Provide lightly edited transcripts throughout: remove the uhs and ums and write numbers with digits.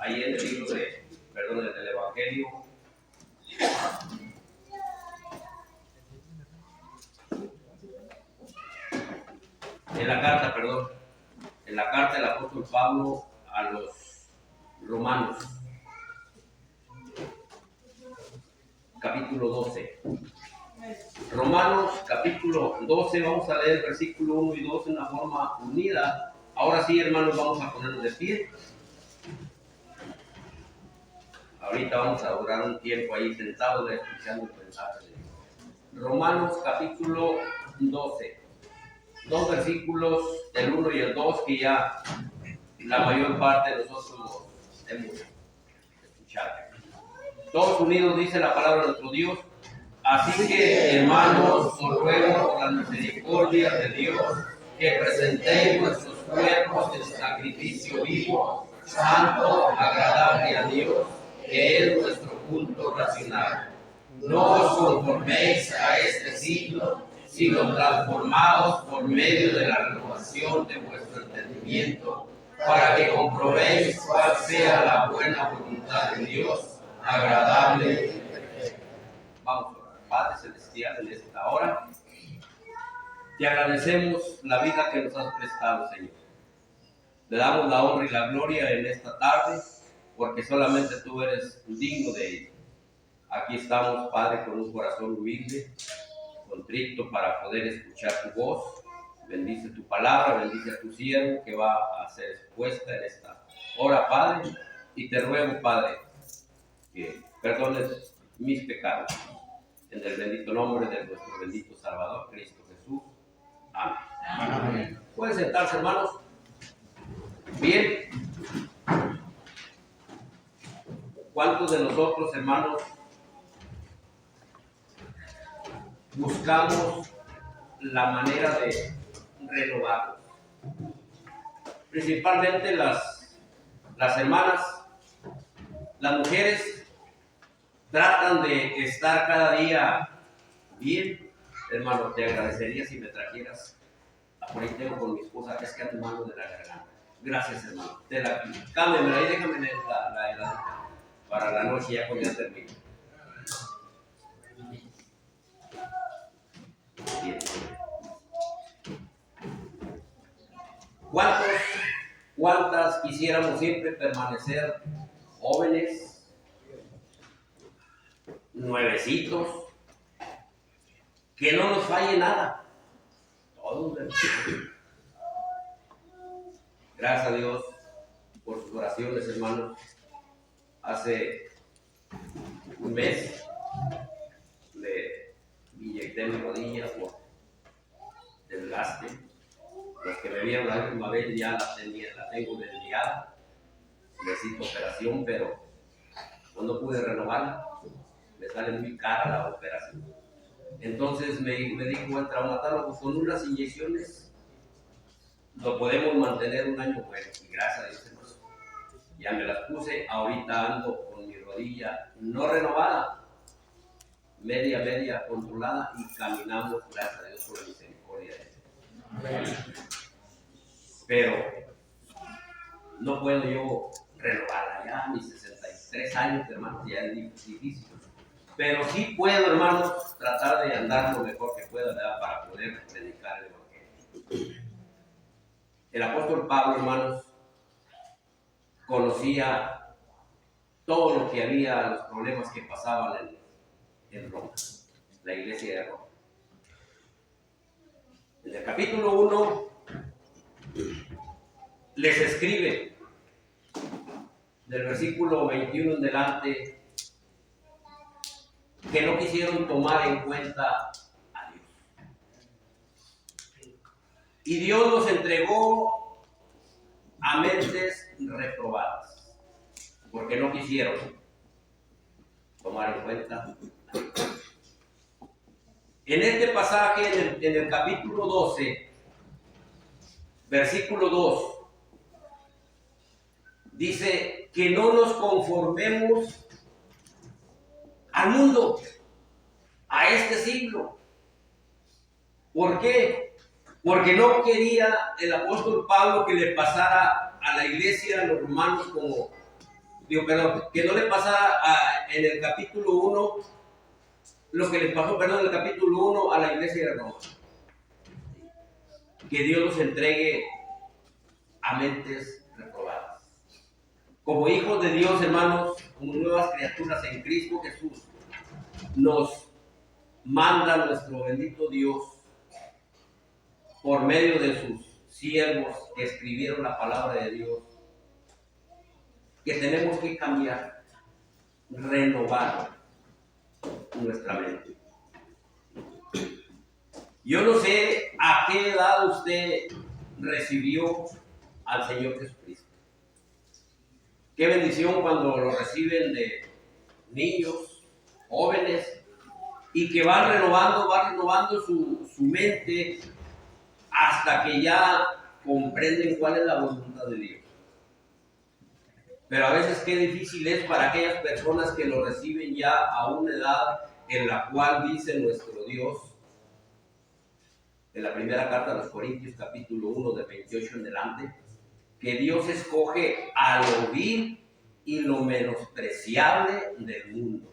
ahí en el libro del Evangelio. En la carta del apóstol Pablo a los romanos, capítulo 12. Romanos, capítulo 12, vamos a leer versículo 1 y 2 en una forma unida. Ahora sí, hermanos, vamos a ponernos de pie. Ahorita vamos a durar un tiempo ahí sentados escuchando el mensaje de Dios. Romanos, capítulo 12. Dos versículos, el 1 y el 2, que ya la mayor parte de nosotros hemos escuchado. Todos unidos dice la palabra de nuestro Dios. Así que, hermanos, os ruego por la misericordia de Dios que presentéis vuestros cuerpos en sacrificio vivo, santo, agradable a Dios, que es nuestro culto racional. No os conforméis a este siglo, sino transformados por medio de la renovación de vuestro entendimiento, para que comprobéis cuál sea la buena voluntad de Dios, agradable y perfecta. Vamos a orar. Padre Celestial, en esta hora, te agradecemos la vida que nos has prestado, Señor. Le damos la honra y la gloria en esta tarde, porque solamente tú eres digno de ello. Aquí estamos, Padre, con un corazón humilde, contrito para poder escuchar tu voz. Bendice tu palabra, bendice a tu siervo que va a ser expuesta en esta hora, Padre. Y te ruego, Padre, que perdones mis pecados. En el bendito nombre de nuestro bendito Salvador, Cristo Jesús. Amén. Amén. ¿Pueden sentarse, hermanos? Bien. ¿Cuántos de nosotros, hermanos, buscamos la manera de renovarnos? Principalmente las hermanas, las mujeres tratan de estar cada día bien. Hermano, te agradecería si me trajeras, por ahí tengo con mi esposa, es que ando malo de la garganta. Gracias, hermano. Te la cámbiamela ahí, déjame la heladita para la noche ya cuando ya termine. Bien. ¿Cuántas quisiéramos siempre permanecer jóvenes, nuevecitos, que no nos falle nada? Todos, gracias a Dios por sus oraciones, hermanos. Hace un mes le inyecté mi rodilla por desgaste. Los que me vieron la última vez ya la tengo desviada. Necesito operación, pero no pude renovarla. Me sale muy cara la operación. Entonces me dijo el traumatólogo, con unas inyecciones lo podemos mantener un año bueno. Y gracias a Dios, hermanos, ya me las puse. Ahorita ando con mi rodilla no renovada, media controlada, y caminamos, gracias a Dios, por la misericordia de Dios. Pero no puedo yo renovarla ya a mis 63 años, hermanos, ya es difícil. Pero sí puedo, hermanos, tratar de andar lo mejor que pueda, ¿verdad?, para poder predicar el evangelio. El apóstol Pablo, hermanos, conocía todo lo que había, los problemas que pasaban en Roma, la iglesia de Roma. En el capítulo 1 les escribe, del versículo 21 en delante, que no quisieron tomar en cuenta a Dios. Y Dios los entregó a mentes reprobadas, porque no quisieron tomar en cuenta a Dios. En este pasaje, en el capítulo 12, versículo 2, dice que no nos conformemos al mundo, a este siglo. ¿Por qué? Porque no quería el apóstol Pablo que le pasara a la iglesia, a los romanos, como que no le pasara en el capítulo 1 lo que les pasó, en el capítulo 1 a la iglesia de Roma. Que Dios los entregue a mentes reprobadas. Como hijos de Dios, hermanos, como nuevas criaturas en Cristo Jesús, nos manda nuestro bendito Dios por medio de sus siervos que escribieron la palabra de Dios, que tenemos que cambiar, renovar nuestra mente. Yo no sé a qué edad usted recibió al Señor Jesucristo. Qué bendición cuando lo reciben de niños, jóvenes, y que van renovando su mente hasta que ya comprenden cuál es la voluntad de Dios. Pero a veces qué difícil es para aquellas personas que lo reciben ya a una edad en la cual dice nuestro Dios, en la primera carta a los Corintios, capítulo 1, de 28 en adelante, que Dios escoge a lo vil y lo menospreciable del mundo.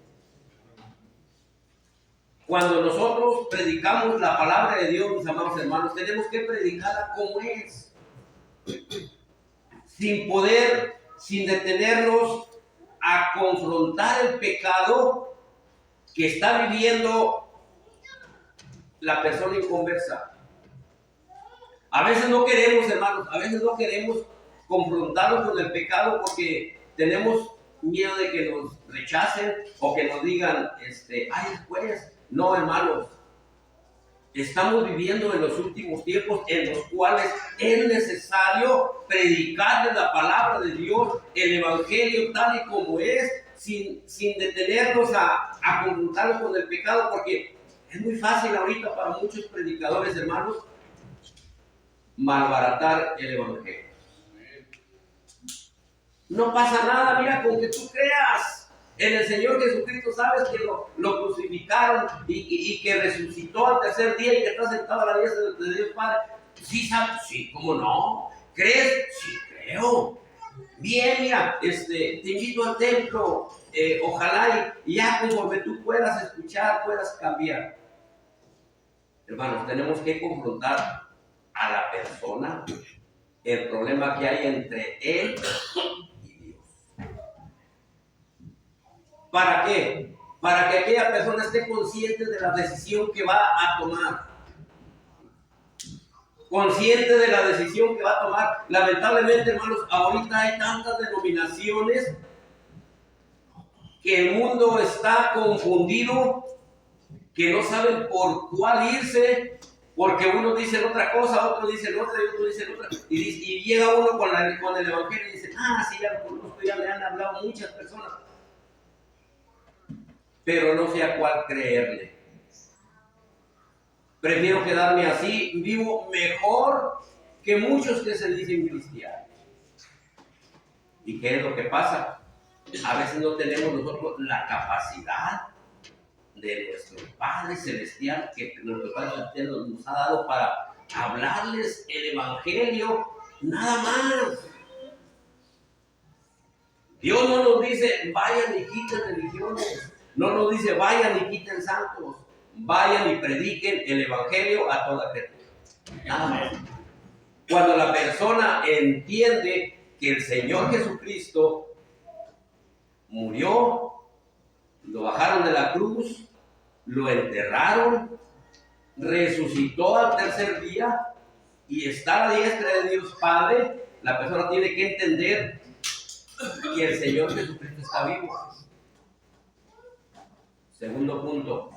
Cuando nosotros predicamos la palabra de Dios, mis amados hermanos, tenemos que predicarla como es, sin detenernos a confrontar el pecado que está viviendo la persona inconversa. A veces no queremos, hermanos, confrontarnos con el pecado porque tenemos miedo de que nos rechacen o que nos digan, ay, pues, no, hermanos. Estamos viviendo en los últimos tiempos en los cuales es necesario predicarles la palabra de Dios, el evangelio tal y como es, sin detenernos a confrontarnos con el pecado, porque es muy fácil ahorita para muchos predicadores, hermanos, malbaratar el evangelio. No pasa nada, mira, con que tú creas en el Señor Jesucristo, sabes que lo crucificaron y que resucitó al tercer día y que está sentado a la diestra de Dios Padre. Sí, sabes, sí, ¿cómo no? ¿Crees? Sí, creo. Bien, mira, te invito al templo, ojalá y ya conforme tú puedas escuchar, puedas cambiar. Hermanos, tenemos que confrontar a la persona el problema que hay entre él y Dios. ¿Para qué? Para que aquella persona esté consciente de la decisión que va a tomar. Consciente de la decisión que va a tomar. Lamentablemente, hermanos, ahorita hay tantas denominaciones que el mundo está confundido, que no saben por cuál irse, porque uno dice otra cosa, otro dice otra y otro dice otra, y llega uno con el evangelio y dice, sí, ya lo conozco, ya me han hablado muchas personas, pero no sé a cuál creerle. Prefiero quedarme así, vivo mejor que muchos que se dicen cristianos. ¿Y qué es lo que pasa? A veces no tenemos nosotros la capacidad de nuestro Padre Celestial, que nuestro Padre Celestial nos ha dado para hablarles el evangelio, nada más. Dios no nos dice vayan y quiten religiones, no nos dice vayan y quiten santos, vayan y prediquen el evangelio a toda criatura, nada más. Cuando la persona entiende que el Señor Jesucristo murió, lo bajaron de la cruz, lo enterraron, resucitó al tercer día y está a la diestra de Dios Padre, la persona tiene que entender que el Señor Jesucristo está vivo. Segundo punto,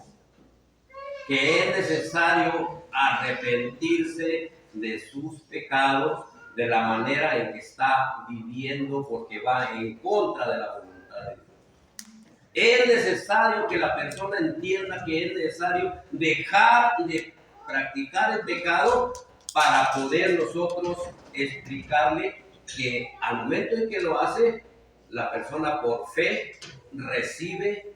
que es necesario arrepentirse de sus pecados, de la manera en que está viviendo, porque va en contra de la voluntad de Dios. Es necesario que la persona entienda que es necesario dejar de practicar el pecado para poder nosotros explicarle que al momento en que lo hace, la persona por fe recibe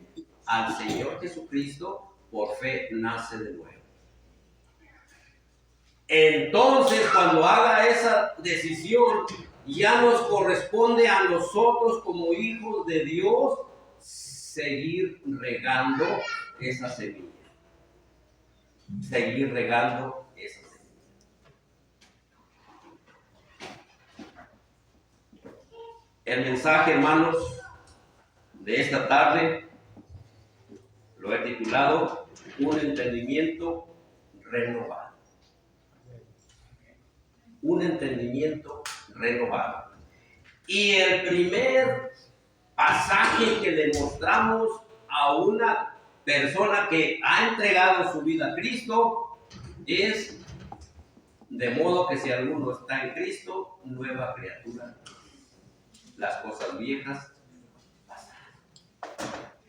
al Señor Jesucristo, por fe nace de nuevo. Entonces, cuando haga esa decisión ya nos corresponde a nosotros como hijos de Dios seguir regando esa semilla. Seguir regando esa semilla. El mensaje, hermanos, de esta tarde lo he titulado Un entendimiento renovado. Un entendimiento renovado. Y el primer pasaje que le mostramos a una persona que ha entregado su vida a Cristo es: de modo que si alguno está en Cristo, nueva criatura. Las cosas viejas pasaron.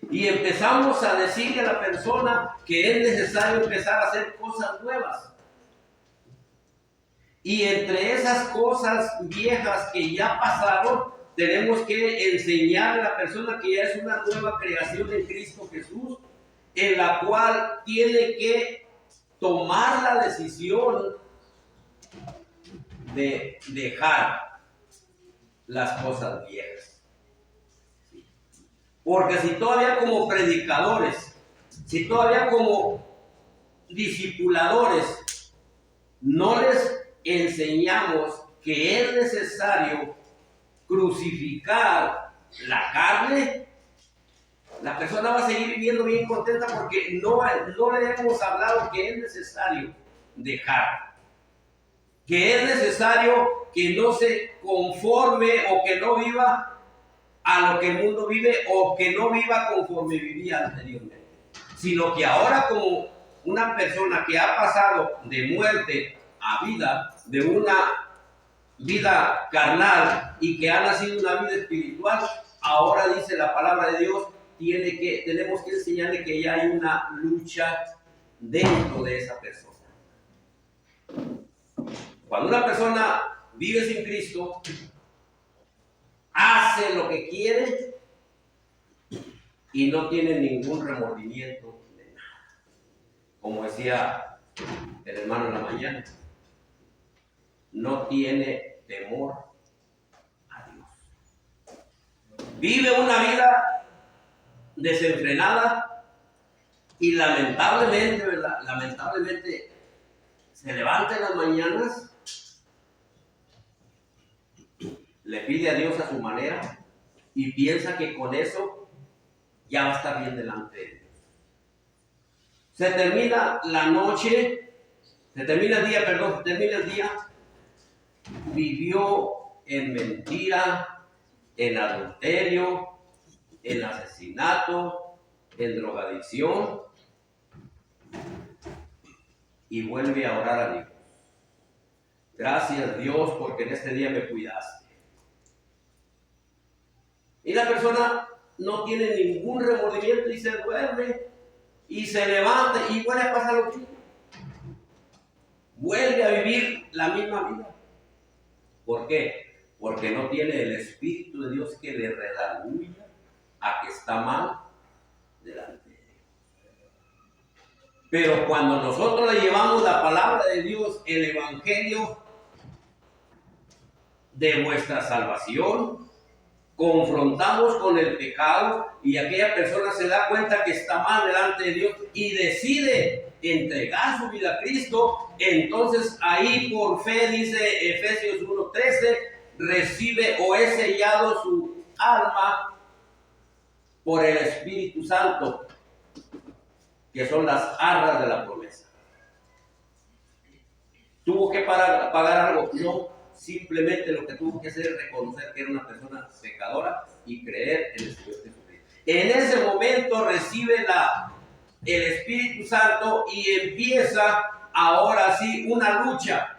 Y empezamos a decirle a la persona que es necesario empezar a hacer cosas nuevas. Y entre esas cosas viejas que ya pasaron, tenemos que enseñar a la persona que ya es una nueva creación en Cristo Jesús, en la cual tiene que tomar la decisión de dejar las cosas viejas. Porque si todavía como predicadores, si todavía como discipuladores no les enseñamos que es necesario crucificar la carne, la persona va a seguir viviendo bien contenta porque no le hemos hablado que es necesario dejar, que es necesario que no se conforme o que no viva a lo que el mundo vive o que no viva conforme vivía anteriormente, sino que ahora como una persona que ha pasado de muerte a vida, de una vida carnal y que ha nacido una vida espiritual, ahora dice la palabra de Dios, tenemos que enseñarle que ya hay una lucha dentro de esa persona. Cuando una persona vive sin Cristo, hace lo que quiere y no tiene ningún remordimiento de nada. Como decía el hermano en la mañana, no tiene temor a Dios. Vive una vida desenfrenada y lamentablemente, ¿verdad? Lamentablemente se levanta en las mañanas, le pide a Dios a su manera y piensa que con eso ya va a estar bien delante de Dios. Se termina la noche, se termina el día, vivió en mentira, en adulterio, en asesinato, en drogadicción, y vuelve a orar a Dios. Gracias Dios porque en este día me cuidaste. Y la persona no tiene ningún remordimiento y se duerme y se levanta y vuelve a pasar lo mismo. Vuelve a vivir la misma vida. ¿Por qué? Porque no tiene el Espíritu de Dios que le redarguya a que está mal delante de Dios. Pero cuando nosotros le llevamos la palabra de Dios, el Evangelio de vuestra salvación, confrontamos con el pecado y aquella persona se da cuenta que está mal delante de Dios y decide entregar su vida a Cristo, entonces ahí por fe, dice Efesios 1:13, recibe o es sellado su alma por el Espíritu Santo, que son las arras de la promesa. ¿Tuvo que pagar algo? No. Simplemente lo que tuvo que hacer es reconocer que era una persona pecadora y creer en el Señor Jesucristo. En ese momento recibe el Espíritu Santo y empieza ahora sí una lucha.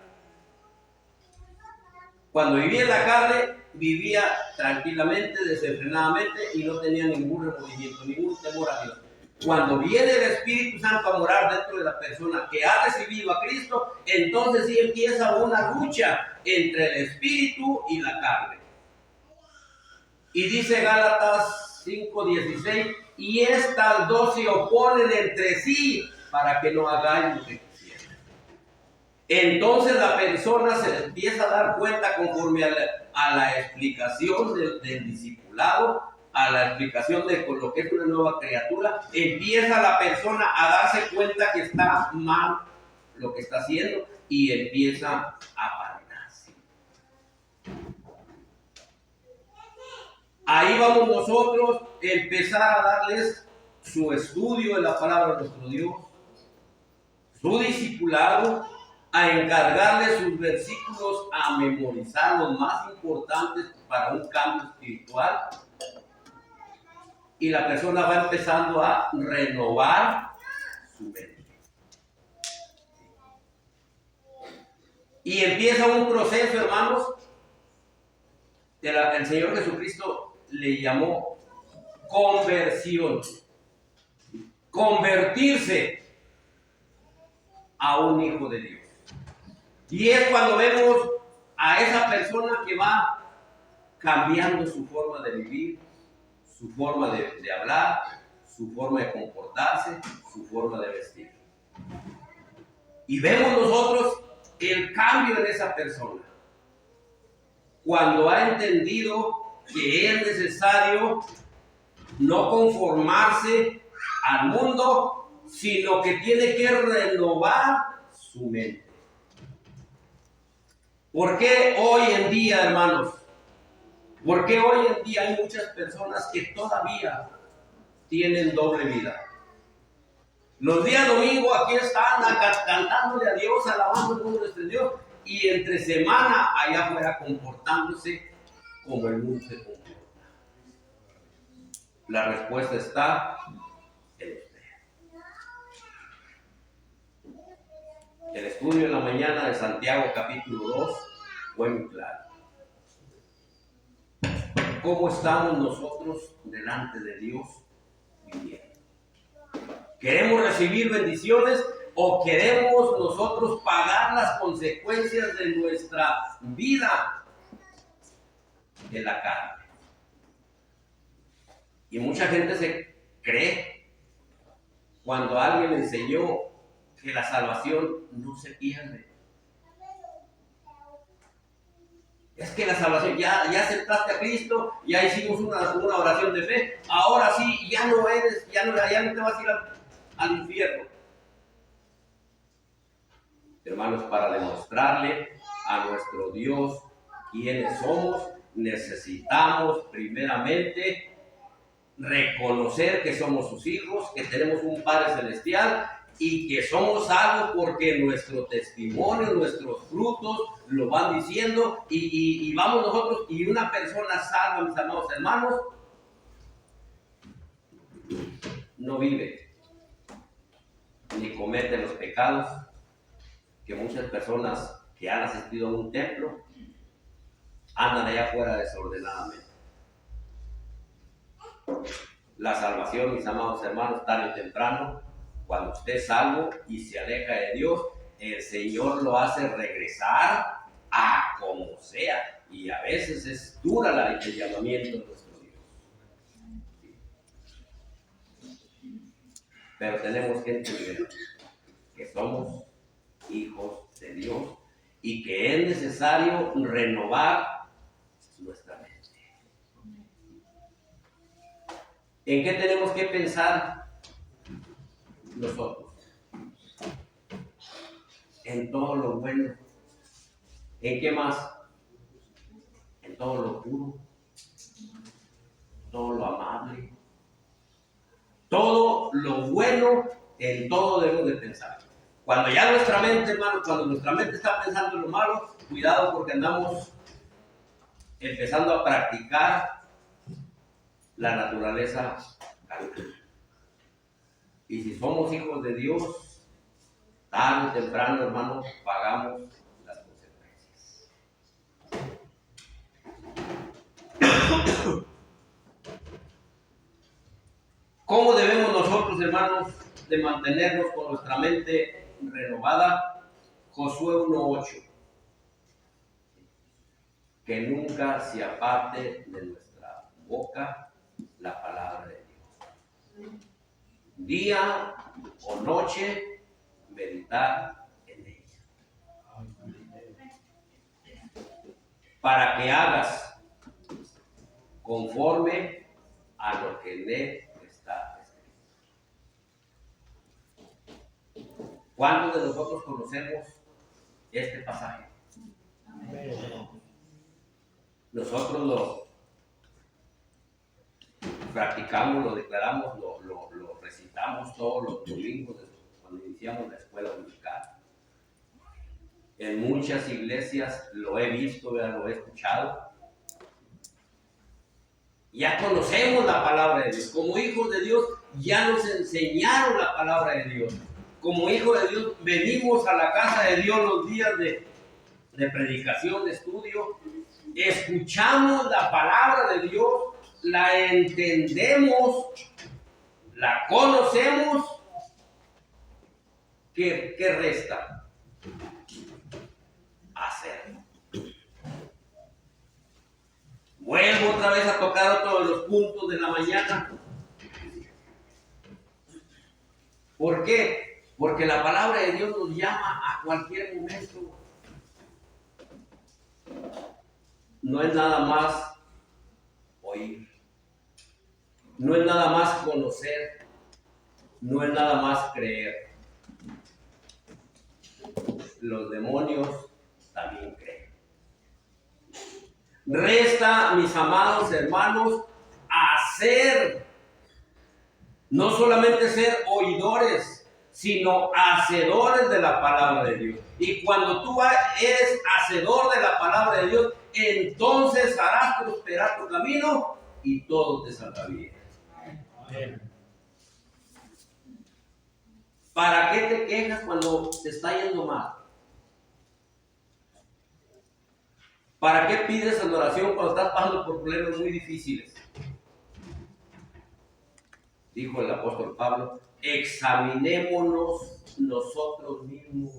Cuando vivía en la carne, vivía tranquilamente, desenfrenadamente y no tenía ningún remordimiento, ningún temor a Dios. Cuando viene el Espíritu Santo a morar dentro de la persona que ha recibido a Cristo, entonces sí empieza una lucha entre el Espíritu y la carne. Y dice Gálatas 5:16, y estas dos se oponen entre sí para que no hagáis lo que quisieran. Entonces la persona se empieza a dar cuenta conforme a la explicación del discipulado, a la explicación de lo que es una nueva criatura, empieza la persona a darse cuenta que está mal lo que está haciendo y empieza a apartarse. Ahí vamos nosotros a empezar a darles su estudio de la palabra de nuestro Dios, su discipulado, a encargarle sus versículos, a memorizar los más importantes para un cambio espiritual. Y la persona va empezando a renovar su mente. Y empieza un proceso, hermanos, el Señor Jesucristo le llamó conversión. Convertirse a un hijo de Dios. Y es cuando vemos a esa persona que va cambiando su forma de vivir, su forma de hablar, su forma de comportarse, su forma de vestir. Y vemos nosotros el cambio en esa persona. Cuando ha entendido que es necesario no conformarse al mundo, sino que tiene que renovar su mente. ¿Por qué hoy en día, hermanos? ¿Por qué hoy en día hay muchas personas que todavía tienen doble vida? Los días domingos aquí están cantándole a Dios, alabando el nombre de Dios, y entre semana allá afuera comportándose como el mundo se comporta. La respuesta está en usted. El estudio en la mañana de Santiago capítulo 2 fue muy claro. ¿Cómo estamos nosotros delante de Dios viviendo? ¿Queremos recibir bendiciones o queremos nosotros pagar las consecuencias de nuestra vida en la carne? Y mucha gente se cree cuando alguien enseñó que la salvación no se pierde. Es que la salvación, ya aceptaste a Cristo, ya hicimos una oración de fe, ahora sí, ya no te vas a ir al infierno. Hermanos, para demostrarle a nuestro Dios quiénes somos, necesitamos primeramente reconocer que somos sus hijos, que tenemos un Padre Celestial y que somos salvos porque nuestro testimonio, nuestros frutos lo van diciendo y vamos nosotros, y una persona salva, mis amados hermanos, no vive ni comete los pecados que muchas personas que han asistido a un templo andan allá afuera desordenadamente. La salvación, mis amados hermanos, tarde o temprano, cuando usted es salvo y se aleja de Dios, el Señor lo hace regresar a como sea. Y a veces es dura el llamamiento de nuestro Dios. Pero tenemos que entender que somos hijos de Dios y que es necesario renovar nuestra mente. ¿En qué tenemos que pensar nosotros? En todo lo bueno. ¿En qué más? En todo lo puro, todo lo amable, todo lo bueno, en todo debemos de pensar. Cuando ya nuestra mente, hermano, cuando nuestra mente está pensando en lo malo, cuidado porque andamos empezando a practicar la naturaleza carnal. Y si somos hijos de Dios, tarde o temprano, hermano, pagamos las consecuencias. ¿Cómo debemos nosotros, hermanos, de mantenernos con nuestra mente renovada? Josué 1:8. Que nunca se aparte de nuestra boca la palabra de Dios. Día o noche, meditar en ella. para que hagas conforme a lo que en él está escrito. ¿Cuántos de nosotros conocemos este pasaje? Nosotros lo practicamos, lo declaramos, lo recitamos todos los domingos cuando iniciamos la escuela dominical. En muchas iglesias lo he visto, lo he escuchado. Ya conocemos la palabra de Dios. Como hijos de Dios ya nos enseñaron la palabra de Dios. Como hijos de Dios venimos a la casa de Dios los días de predicación, de estudio. Escuchamos la palabra de Dios, la entendemos, la conocemos. ¿Qué resta? Hacerlo. Vuelvo otra vez a tocar todos los puntos de la mañana. ¿Por qué? Porque la palabra de Dios nos llama a cualquier momento. No es nada más oír. No es nada más conocer. No es nada más creer. Los demonios también creen. Resta, mis amados hermanos, hacer. No solamente ser oidores, sino hacedores de la palabra de Dios. Y cuando tú eres hacedor de la palabra de Dios, entonces harás prosperar tu camino y todo te saldrá bien. Amén. ¿Para qué te quejas cuando te está yendo mal? ¿Para qué pides adoración cuando estás pasando por problemas muy difíciles? Dijo el apóstol Pablo, examinémonos nosotros mismos.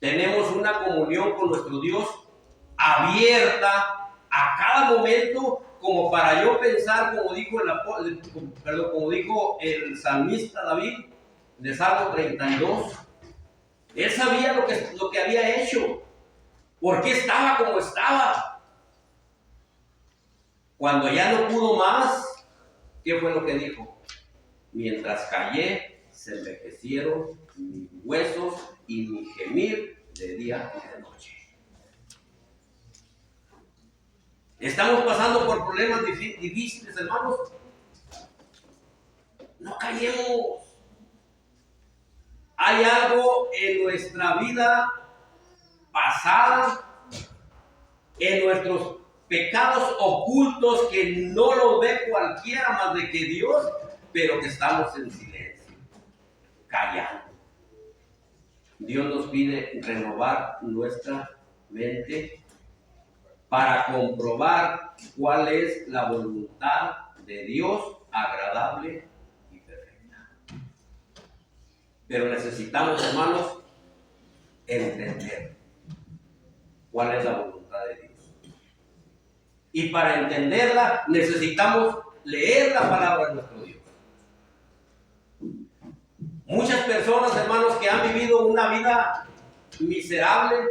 Tenemos una comunión con nuestro Dios abierta a cada momento, como para yo pensar, como dijo el salmista David, de Salmo 32. Él sabía lo que había hecho, por qué estaba como estaba. Cuando ya no pudo más, ¿qué fue lo que dijo? Mientras callé, se envejecieron mis huesos y mi gemir de día y de noche. Estamos pasando por problemas difíciles, hermanos. No callemos. Hay algo en nuestra vida pasada, en nuestros pecados ocultos que no lo ve cualquiera más de que Dios, pero que estamos en silencio, callando. Dios nos pide renovar nuestra mente para comprobar cuál es la voluntad de Dios agradable y perfecta. Pero necesitamos, hermanos, entender cuál es la voluntad de Dios. Y para entenderla necesitamos leer la palabra de nuestro Dios. Muchas personas, hermanos, que han vivido una vida miserable,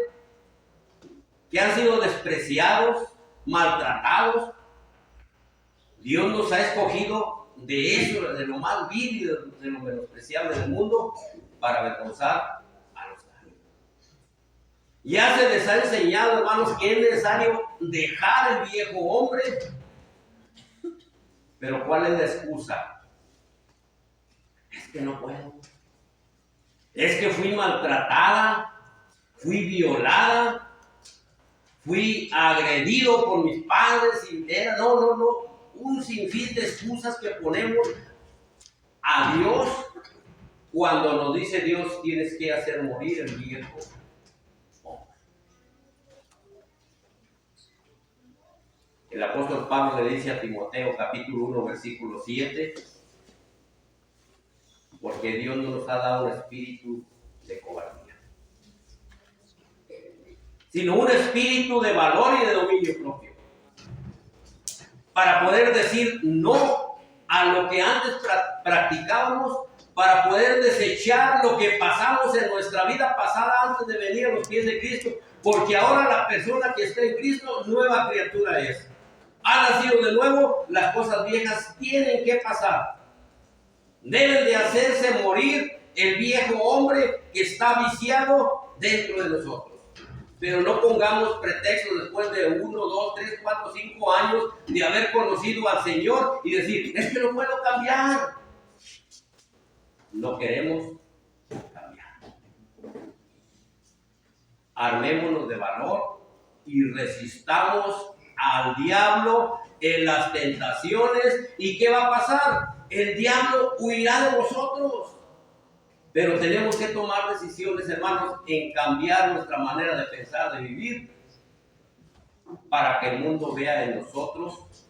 que han sido despreciados, maltratados, Dios nos ha escogido de eso, de lo más vil y de lo menospreciable del mundo, para avergonzar a los sabios. Ya se les ha enseñado, hermanos, que es necesario dejar el viejo hombre. Pero ¿cuál es la excusa? Es que no puedo. Es que fui maltratada, fui violada, fui agredido por mis padres. Un sinfín de excusas que ponemos a Dios cuando nos dice Dios, tienes que hacer morir el viejo. El apóstol Pablo le dice a Timoteo, capítulo 1, versículo 7, porque Dios no nos ha dado un espíritu de cobardía, sino un espíritu de valor y de dominio propio, para poder decir no a lo que antes practicábamos para poder desechar lo que pasamos en nuestra vida pasada antes de venir a los pies de Cristo, porque ahora la persona que está en Cristo, nueva criatura es. Ha nacido de nuevo, las cosas viejas tienen que pasar. Deben de hacerse morir el viejo hombre que está viciado dentro de nosotros. Pero no pongamos pretextos después de 1, 2, 3, 4, 5 años de haber conocido al Señor y decir, es que no puedo cambiar. No queremos cambiar. Armémonos de valor y resistamos al diablo en las tentaciones. ¿Y qué va a pasar? El diablo huirá de vosotros. Pero tenemos que tomar decisiones, hermanos, en cambiar nuestra manera de pensar, de vivir, para que el mundo vea en nosotros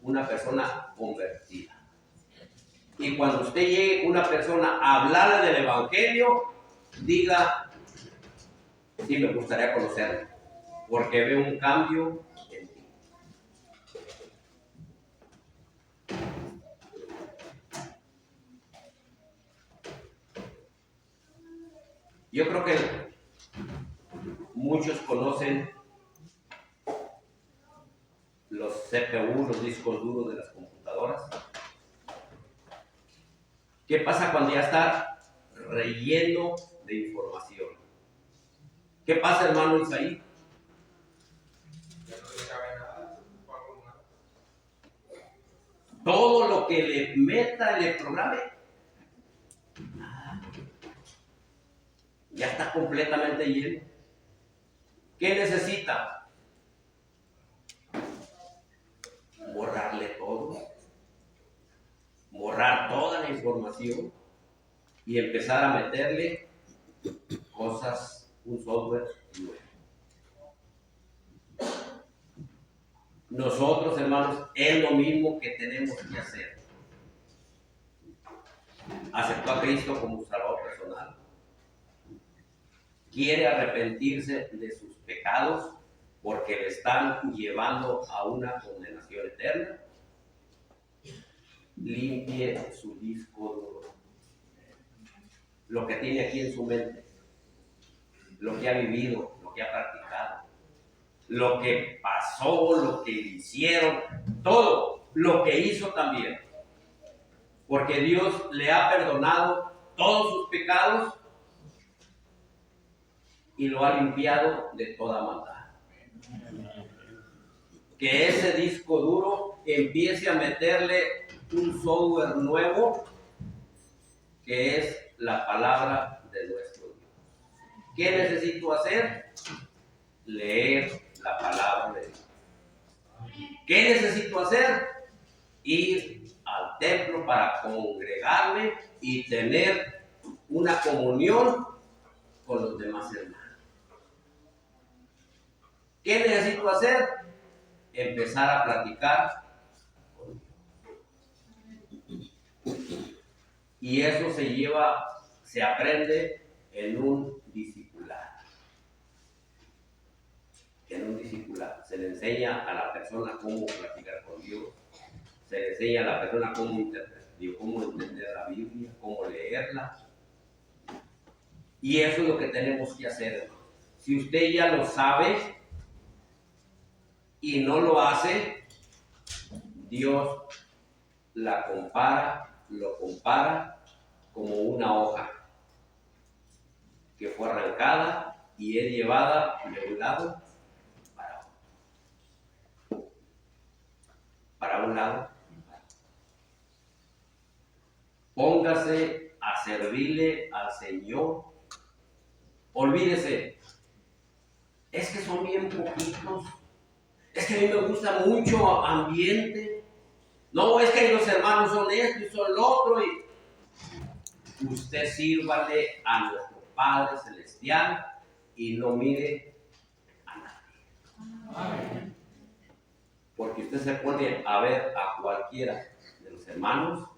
una persona convertida. Y cuando usted llegue una persona a hablarle del Evangelio, diga, sí, me gustaría conocerlo, porque veo un cambio en ti. Yo creo que muchos conocen los CPU, los discos duros de las computadoras. ¿Qué pasa cuando ya está relleno de información? ¿Qué pasa, hermano Isaí? Todo lo que le meta, le programe, ya está completamente lleno. ¿Qué necesita? Borrarle todo. Borrar toda la información y empezar a meterle cosas, un software nuevo. Nosotros, hermanos, es lo mismo que tenemos que hacer. Aceptó a Cristo como Salvador personal. Quiere arrepentirse de sus pecados porque le están llevando a una condenación eterna. Limpie su disco duro. Lo que tiene aquí en su mente, lo que ha vivido, lo que ha practicado, lo que pasó, lo que hicieron, todo lo que hizo también. Porque Dios le ha perdonado todos sus pecados y lo ha limpiado de toda maldad. Que ese disco duro empiece a meterle un software nuevo, que es la palabra de nuestro Dios. ¿Qué necesito hacer? Leer la palabra de Dios. ¿Qué necesito hacer? Ir al templo para congregarme y tener una comunión con los demás hermanos. ¿Qué necesito hacer? Empezar a platicar con Dios. Y eso se aprende en un discipulado. En un discipulado se le enseña a la persona cómo platicar con Dios, se le enseña a la persona cómo entender la Biblia, cómo leerla. Y eso es lo que tenemos que hacer. Si usted ya lo sabe y no lo hace, Dios lo compara como una hoja que fue arrancada y es llevada de un lado para un lado. Póngase a servirle al Señor. Olvídese, es que son bien poquitos, es que a mí me gusta mucho ambiente, no, es que los hermanos son esto y son lo otro. Y usted sírvale a nuestro Padre Celestial y no mire a nadie. Amén. Porque usted se pone a ver a cualquiera de los hermanos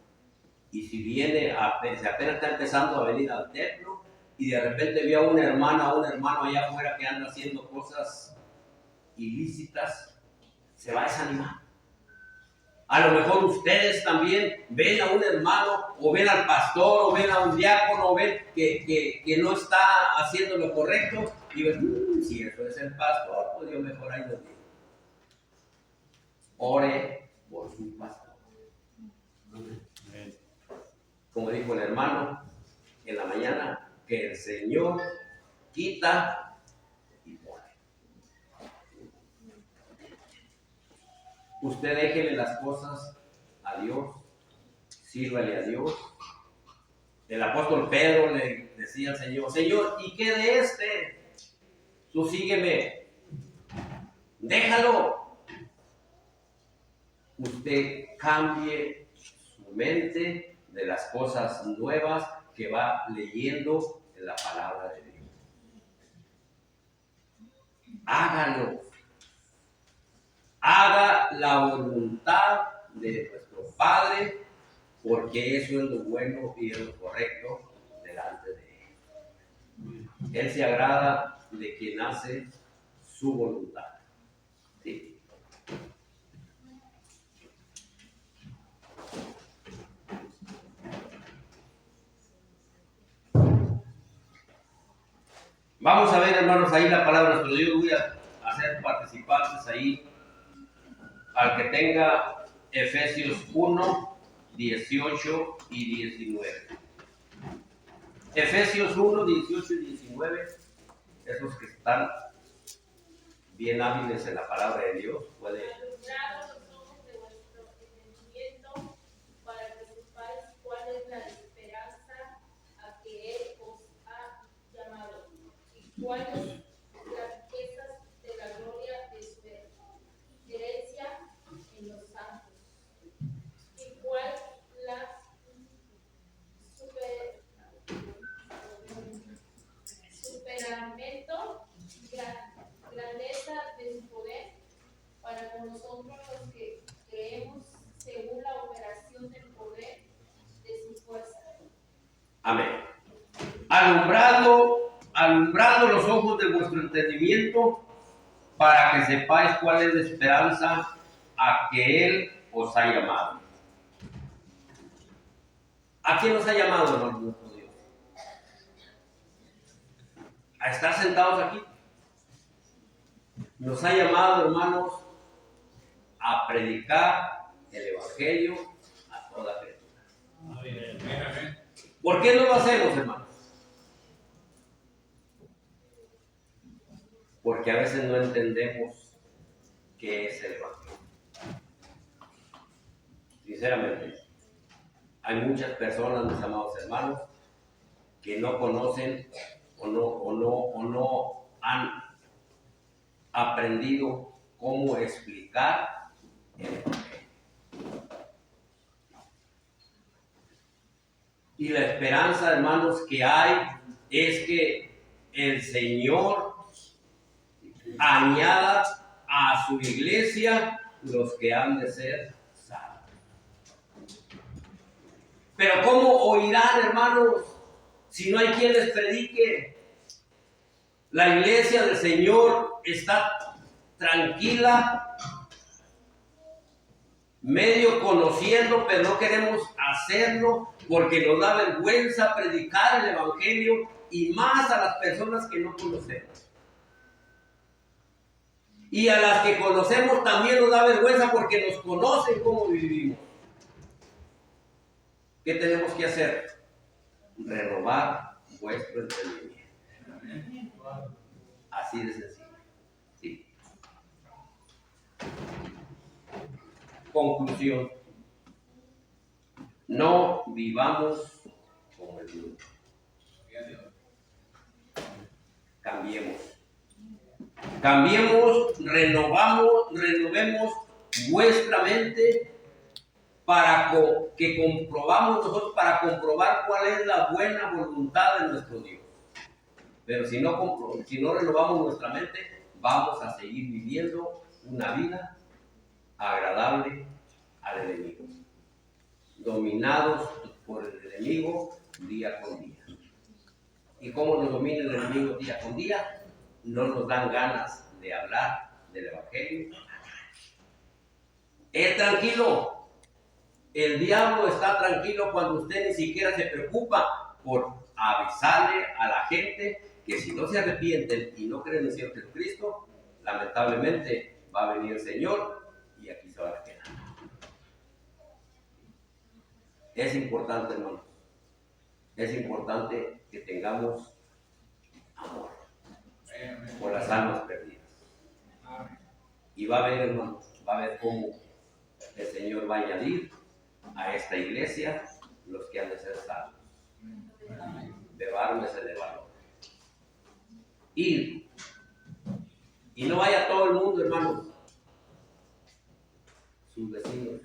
y si viene, si apenas está empezando a venir al templo y de repente ve a una hermana o un hermano allá afuera que anda haciendo cosas ilícitas, se va a desanimar. A lo mejor ustedes también ven a un hermano, o ven al pastor, o ven a un diácono, o ven que no está haciendo lo correcto, y ven, si eso es el pastor, pues yo mejor ahí lo digo. Ore por su pastor. Como dijo el hermano en la mañana, que el Señor quita y pone. Usted déjele las cosas a Dios, sírvale a Dios. El apóstol Pedro le decía al Señor, Señor, ¿y qué de este? Tú sígueme, déjalo. Usted cambie su mente de las cosas nuevas que va leyendo en la palabra de Dios. Hágalo. Haga la voluntad de nuestro Padre, porque eso es lo bueno y es lo correcto delante de Él. Él se agrada de quien hace su voluntad. ¿Sí? Vamos a ver, hermanos, ahí la palabra de nuestro Dios. Voy a hacer participantes ahí al que tenga Efesios 1, 18 y 19. Efesios 1, 18 y 19, esos que están bien hábiles en la palabra de Dios, puede. Alumbrado los ojos de vuestro entendimiento, para que sepáis cuál es la esperanza a que Él os ha llamado, y cuáles las riquezas de la gloria de su herencia en los santos, y cuál la superamento, grandeza de su poder para con nosotros los que creemos según la operación del poder de su fuerza. Amén. Alumbrando los ojos de vuestro entendimiento, para que sepáis cuál es la esperanza a que Él os ha llamado. ¿A quién nos ha llamado, hermano Dios? A estar sentados aquí. Nos ha llamado, hermanos, a predicar el Evangelio a toda criatura. ¿Por qué no lo hacemos, hermanos? Porque a veces no entendemos qué es el Evangelio. Sinceramente, hay muchas personas, mis amados hermanos, que no conocen o no han aprendido cómo explicar el Evangelio. Y la esperanza, hermanos, que hay es que el Señor añada a su iglesia los que han de ser salvos. Pero ¿cómo oirán, hermanos, si no hay quien les predique? La iglesia del Señor está tranquila, medio conociendo, pero no queremos hacerlo porque nos da vergüenza predicar el Evangelio, y más a las personas que no conocemos. Y a las que conocemos también nos da vergüenza porque nos conocen cómo vivimos. ¿Qué tenemos que hacer? Renovar vuestro entendimiento. Así de sencillo. ¿Sí? Conclusión. No vivamos como el mundo. Cambiemos, renovemos vuestra mente para que comprobamos nosotros, para comprobar cuál es la buena voluntad de nuestro Dios. Pero si no renovamos nuestra mente, vamos a seguir viviendo una vida agradable al enemigo, dominados por el enemigo día con día. ¿Y cómo nos domina el enemigo día con día? No nos dan ganas de hablar del Evangelio. Tranquilo, El diablo está tranquilo cuando usted ni siquiera se preocupa por avisarle a la gente que si no se arrepienten y no creen en el Señor Jesucristo, lamentablemente va a venir el Señor y aquí se van a quedar. Es importante, hermanos, es importante que tengamos amor por las almas perdidas. Y va a ver, hermanos, va a ver cómo el Señor va a añadir a esta iglesia los que han de ser salvos. Bebármese de valor. Ir. Y no vaya todo el mundo, hermanos. Sus vecinos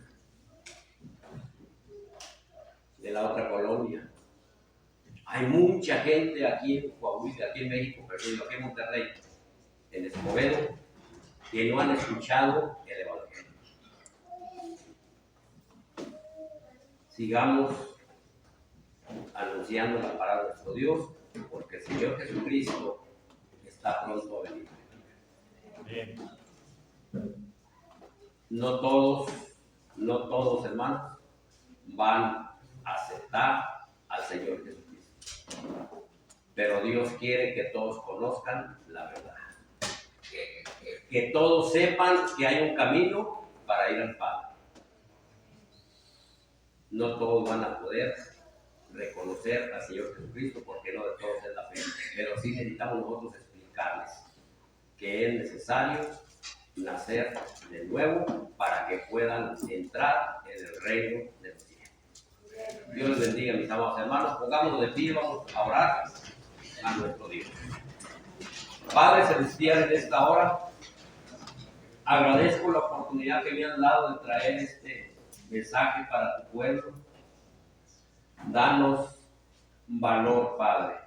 de la otra colonia. Hay mucha gente aquí en Coahuila, aquí en México, perdón, aquí en Monterrey, en Escobedo, que no han escuchado el Evangelio. Sigamos anunciando la palabra de nuestro Dios, porque el Señor Jesucristo está pronto a venir. Bien. No todos, hermanos, van a aceptar al Señor Jesucristo. Pero Dios quiere que todos conozcan la verdad. Que todos sepan que hay un camino para ir al Padre. No todos van a poder reconocer al Señor Jesucristo porque no de todos es la fe. Pero sí necesitamos nosotros explicarles que es necesario nacer de nuevo para que puedan entrar en el reino de los cielos. Dios les bendiga, mis amados hermanos. Pongámonos de pie, vamos a orar a nuestro Dios. Padre Celestial, en esta hora agradezco la oportunidad que me han dado de traer este mensaje para tu pueblo. Danos valor, Padre,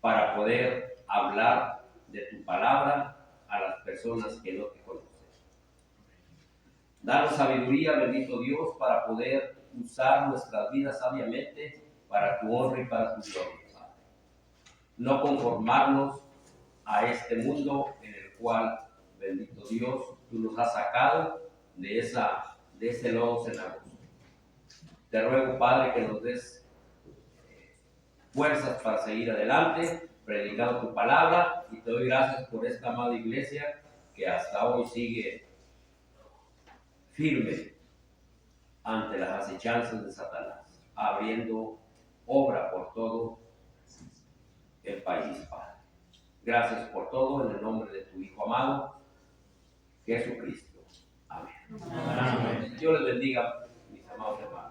para poder hablar de tu palabra a las personas que no te conocen. Danos sabiduría, bendito Dios, para poder usar nuestras vidas sabiamente para tu honra y para tu gloria, Padre. No conformarnos a este mundo en el cual, bendito Dios, tú nos has sacado de ese lodo cenagoso. Te ruego, Padre, que nos des fuerzas para seguir adelante, predicando tu palabra, y te doy gracias por esta amada iglesia que hasta hoy sigue firme ante las acechanzas de Satanás, abriendo obra por todo el país, Padre. Gracias por todo, en el nombre de tu Hijo amado, Jesucristo. Amén. Amén. Dios les bendiga, mis amados hermanos.